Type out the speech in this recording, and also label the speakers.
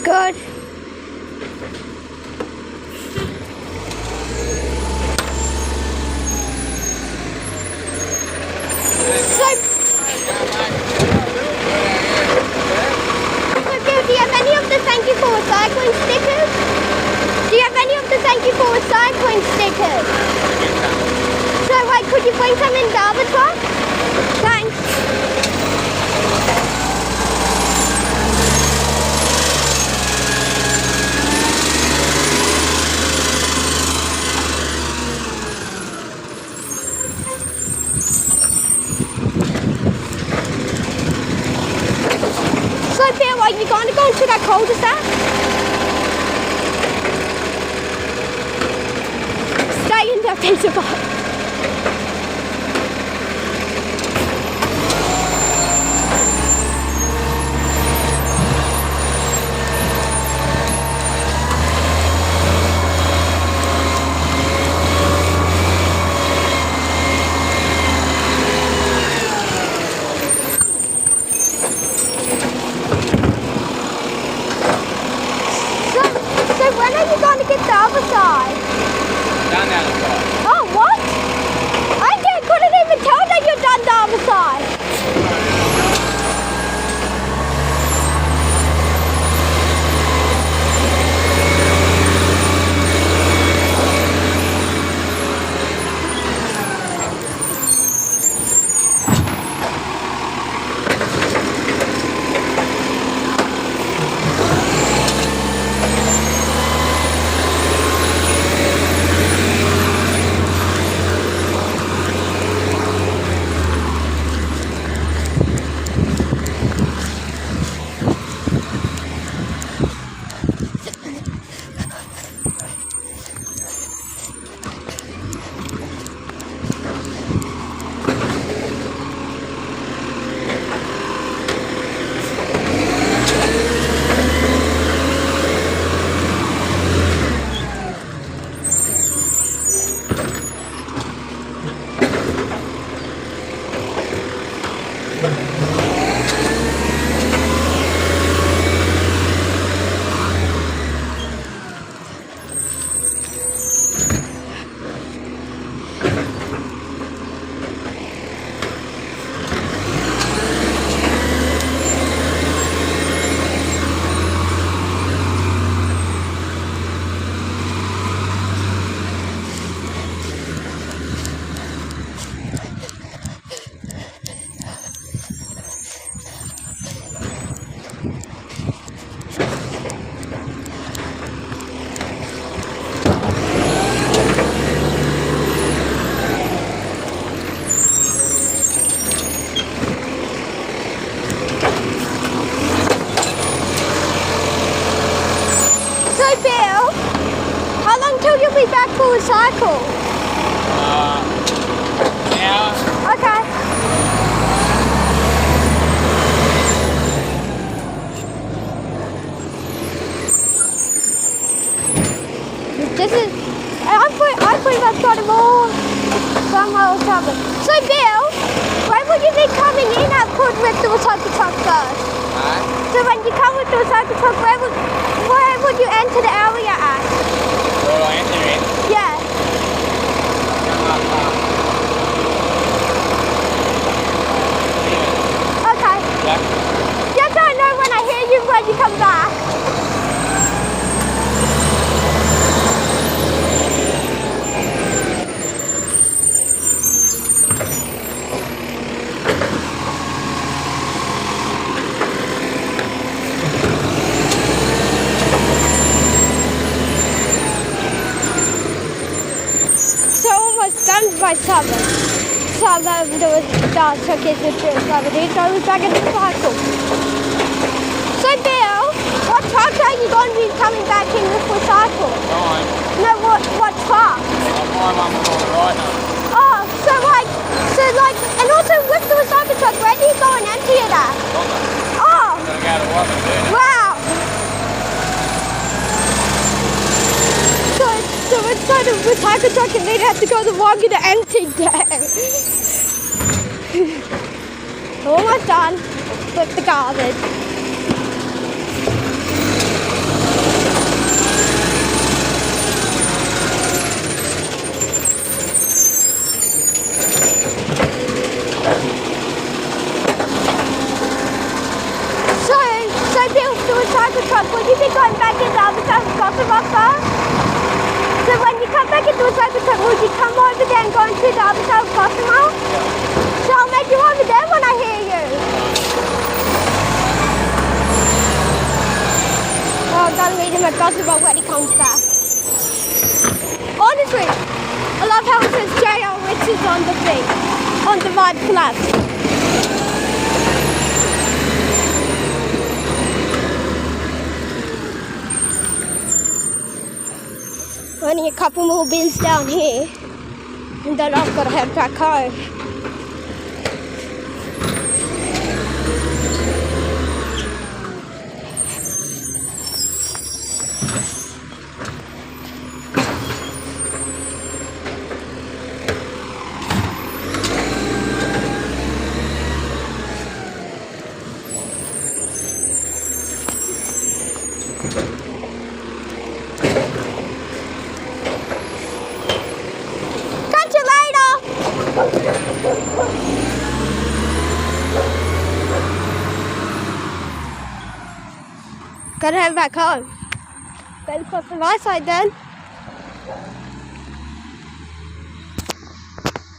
Speaker 1: Good. Do you have any of the thank you for recycling stickers? Do you have any of the thank you for recycling stickers? So, like, could you bring some in the other truck? Thanks. So, Bill, are you going to go into that cul-de-sac? Stay in that pizza box. So when are you going to get the other side?
Speaker 2: Down the other side.
Speaker 1: Oh, what? Couldn't even tell that you're done the other side. Bill, how long till you'll be back for recycle?
Speaker 2: An hour.
Speaker 1: Okay. I pretty much got them all somewhere else covered. So Bill, where would you be coming in at with the recycle truck first? So when you come with the recycle truck, where would you enter the area at?
Speaker 2: Where do I enter in?
Speaker 1: Yeah. Okay.
Speaker 2: Yeah.
Speaker 1: Just so I know when I hear you when you come back. Done by 7. So there was took it to 7. He goes back in the cycle. So Bill, what truck are you going to be coming back in with recycle?
Speaker 2: Mine.
Speaker 1: No, what truck?
Speaker 2: My mum's on the right now.
Speaker 1: Oh, so and also with the recycle truck, where do you go and empty it at? Oh.
Speaker 2: I'm going to go to work and do it.
Speaker 1: Wow. So inside of the recycle truck and they'd have to go to the wagon to empty them. Almost done with the garbage. possible when he comes back. Honestly, I love how it says J.R. Richards on the thing, on the right flag. Only a couple more bins down here, and then I've got to head back home. Catch you later! Gotta head back home. Better cross the right side then.